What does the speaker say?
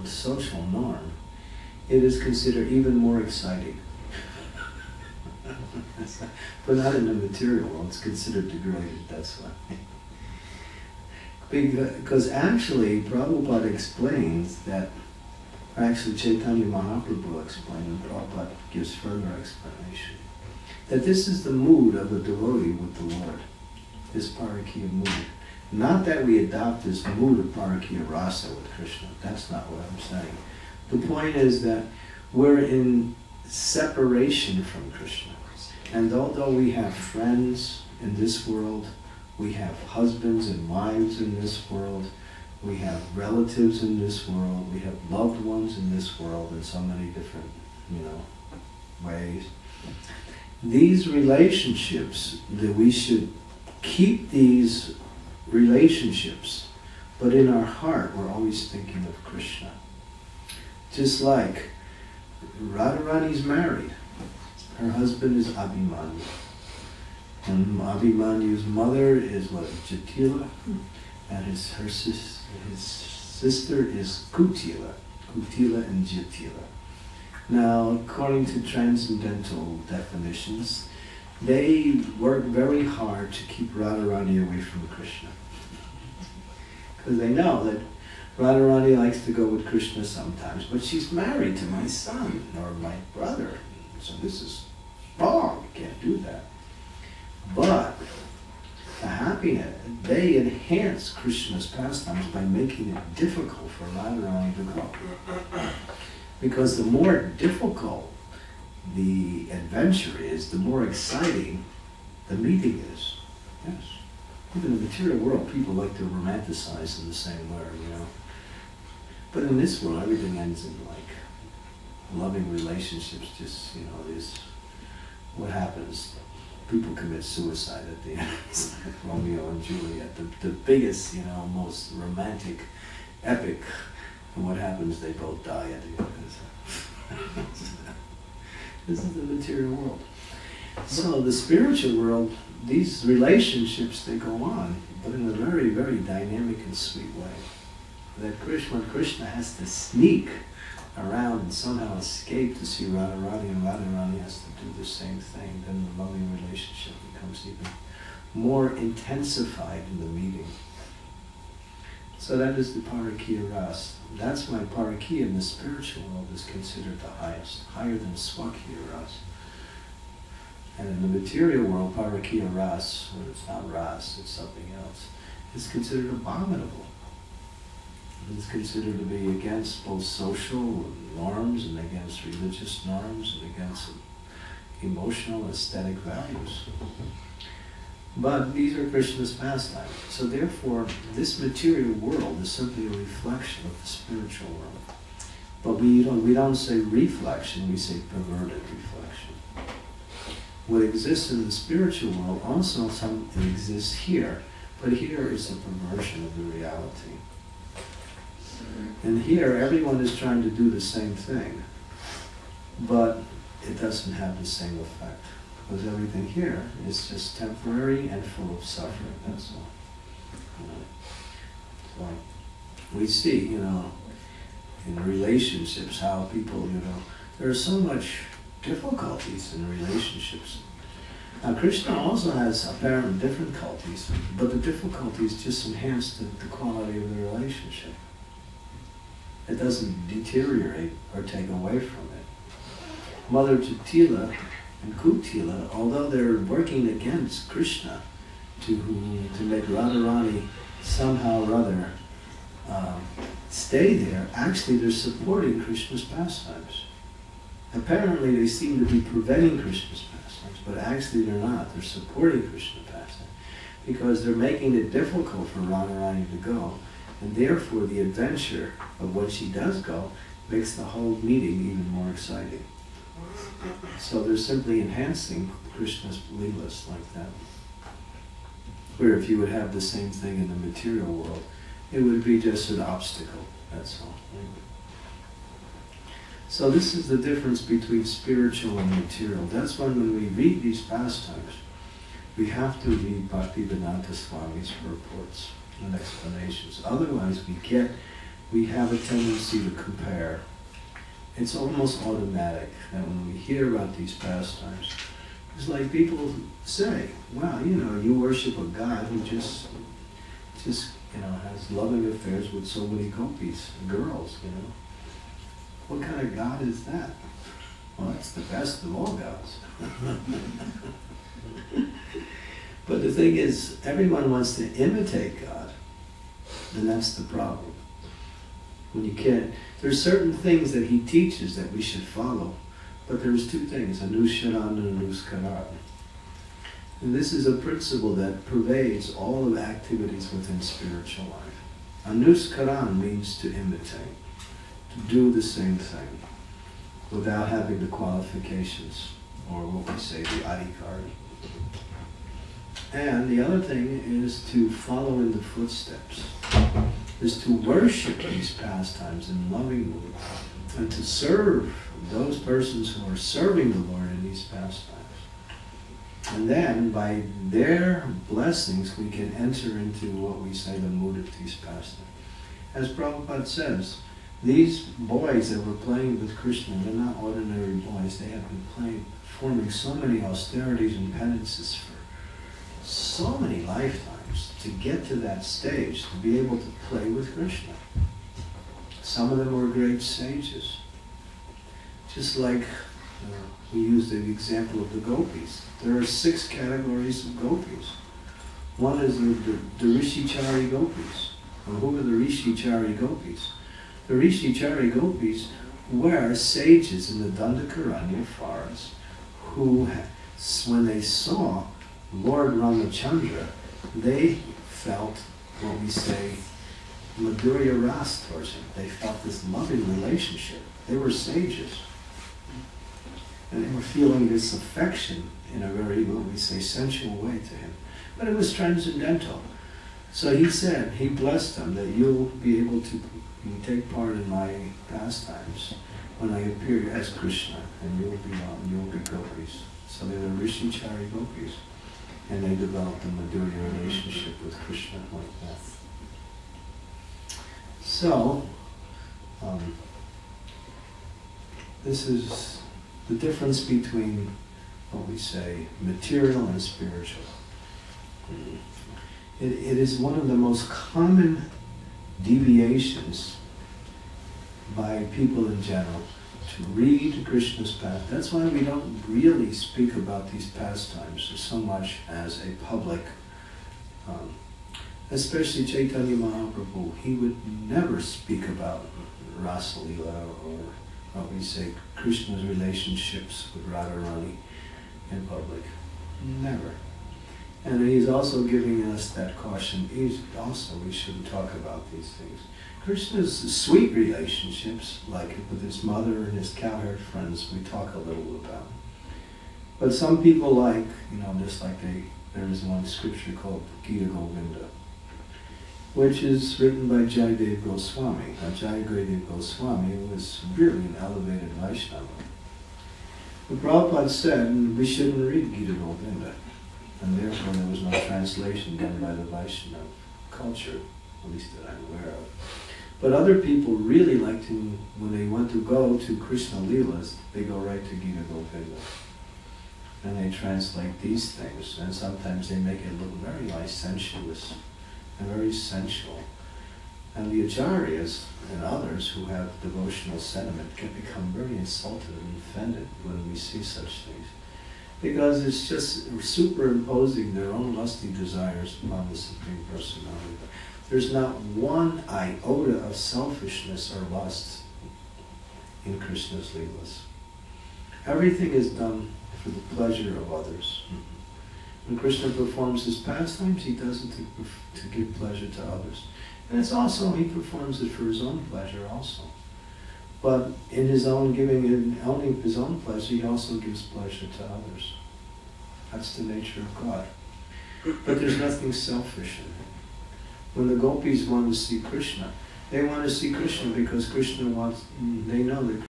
social norm, it is considered even more exciting. But not in the material world, it's considered degraded, that's why. Because actually, Prabhupada explains that, actually Chaitanya Mahaprabhu explained, and Prabhupada gives further explanation, that this is the mood of a devotee with the Lord, this Parakiya mood. Not that we adopt this mood of Parakiya Rasa with Krishna, that's not what I'm saying. The point is that we're in separation from Krishna. And although we have friends in this world, we have husbands and wives in this world, we have relatives in this world, we have loved ones in this world in so many different, ways. These relationships, that we should keep these relationships, but in our heart we're always thinking of Krishna. Just like Radharani's married. Her husband is Abhimanyu. And Abhimanyu's mother is what? Jatila. And his sister is Kutila. Kutila and Jatila. Now, according to transcendental definitions, they work very hard to keep Radharani away from Krishna. Because they know that Radharani likes to go with Krishna sometimes, but she's married to my son or my brother. So this is wrong, you can't do that. But the happiness, they enhance Krishna's pastimes by making it difficult for Radharani to go. Because the more difficult the adventure is, the more exciting the meeting is. Yes. Even in the material world, people like to romanticize in the same way, But in this world, everything ends in loving relationships, just, is what happens. People commit suicide at the end. It's like Romeo and Juliet, the biggest, most romantic epic. And what happens? They both die at the end. This is the material world. So the spiritual world, these relationships, they go on, but in a very, very dynamic and sweet way. That Krishna has to sneak around and somehow escape to see Radharani, and Radharani has to do the same thing, then the loving relationship becomes even more intensified in the meeting. So that is the Parakiya Ras. That's why Parakiya in the spiritual world is considered the highest, higher than Swakiya Ras. And in the material world, Parakiya Ras, when it's not Ras, it's something else, is considered abominable. It's considered to be against both social norms and against religious norms and against emotional, aesthetic values. But these are Krishna's pastimes. So therefore, this material world is simply a reflection of the spiritual world. But we don't say reflection, we say perverted reflection. What exists in the spiritual world also exists here, but here is a perversion of the reality. And here, everyone is trying to do the same thing, but it doesn't have the same effect. Because everything here is just temporary and full of suffering, that's all. So we see, in relationships, how people, there are so much difficulties in relationships. Now Krishna also has apparent difficulties, but the difficulties just enhance the quality of the relationship. It doesn't deteriorate or take away from it. Mother Jatila and Kutila, although they're working against Krishna to make Radharani somehow or other stay there, actually they're supporting Krishna's pastimes. Apparently they seem to be preventing Krishna's pastimes, but actually they're not. They're supporting Krishna's pastimes because they're making it difficult for Radharani to go, and therefore the adventure of when she does go makes the whole meeting even more exciting. So they're simply enhancing Krishna's leelas like that. Where if you would have the same thing in the material world, it would be just an obstacle, that's all. So this is the difference between spiritual and material. That's when we read these pastimes, we have to read Bhaktivedanta Swami's reports and explanations. Otherwise we get we have a tendency to compare. It's almost automatic that when we hear about these pastimes, it's like people say, wow, you worship a God who just has loving affairs with so many gopis, girls, What kind of God is that? Well, that's the best of all gods. But the thing is, everyone wants to imitate God, and that's the problem. When you can't, there's certain things that he teaches that we should follow, but there's two things, Anushcharan and Anuskaran. And this is a principle that pervades all of activities within spiritual life. Anuskaran means to imitate, to do the same thing, without having the qualifications, or what we say, the adhikari. And the other thing is to follow in the footsteps, is to worship these pastimes in loving mood, and to serve those persons who are serving the Lord in these pastimes. And then, by their blessings, we can enter into what we say, the mood of these pastimes. As Prabhupada says, these boys that were playing with Krishna, they're not ordinary boys. They have been performing so many austerities and penances for so many lifetimes to get to that stage, to be able to play with Krishna. Some of them were great sages. Just like we use the example of the gopis. There are 6 categories of gopis. One is the Rishichari gopis. Well, who are the Rishichari gopis? The Rishichari gopis were sages in the Dandakaranya forest who, when they saw Lord Ramachandra, they felt what we say Madhurya Ras towards him. They felt this loving relationship. They were sages. And they were feeling this affection in a very, what we say, sensual way to him. But it was transcendental. So he said, he blessed them, that you'll be able to take part in my pastimes when I appear as Krishna, and you'll be gopis. So they were Rishichari gopis. And they developed a Madhurya relationship with Krishna like that. So, this is the difference between what we say, material and spiritual. It is one of the most common deviations by people in general to read Krishna's path. That's why we don't really speak about these pastimes so much as a public, especially Chaitanya Mahaprabhu. He would never speak about Rasa Leela or what we say, Krishna's relationships with Radharani in public. Never. And he's also giving us that caution. We shouldn't talk about these things. Krishna's sweet relationships, like with his mother and his cowherd friends, we talk a little about. But some people like, just like there is one scripture called Gita Govinda, which is written by Jayadev Goswami. Now, Jayadev Goswami was really an elevated Vaishnava. But Prabhupada said we shouldn't read Gita Govinda, and therefore there was no translation done by the Vaishnava culture, at least that I'm aware of. But other people really like to, when they want to go to Krishna Leelas, they go right to Gita Govinda. And they translate these things, and sometimes they make it look very licentious and very sensual. And the acharyas and others who have devotional sentiment can become very insulted and offended when we see such things. Because it's just superimposing their own lusty desires upon the Supreme Personality. There's not one iota of selfishness or lust in Krishna's Leelas. Everything is done for the pleasure of others. When Krishna performs his pastimes, he does it to give pleasure to others. And it's also, he performs it for his own pleasure also. But in his own only his own pleasure, he also gives pleasure to others. That's the nature of God. But there's nothing selfish in it. When the gopis want to see Krishna, they want to see Krishna because Krishna they know that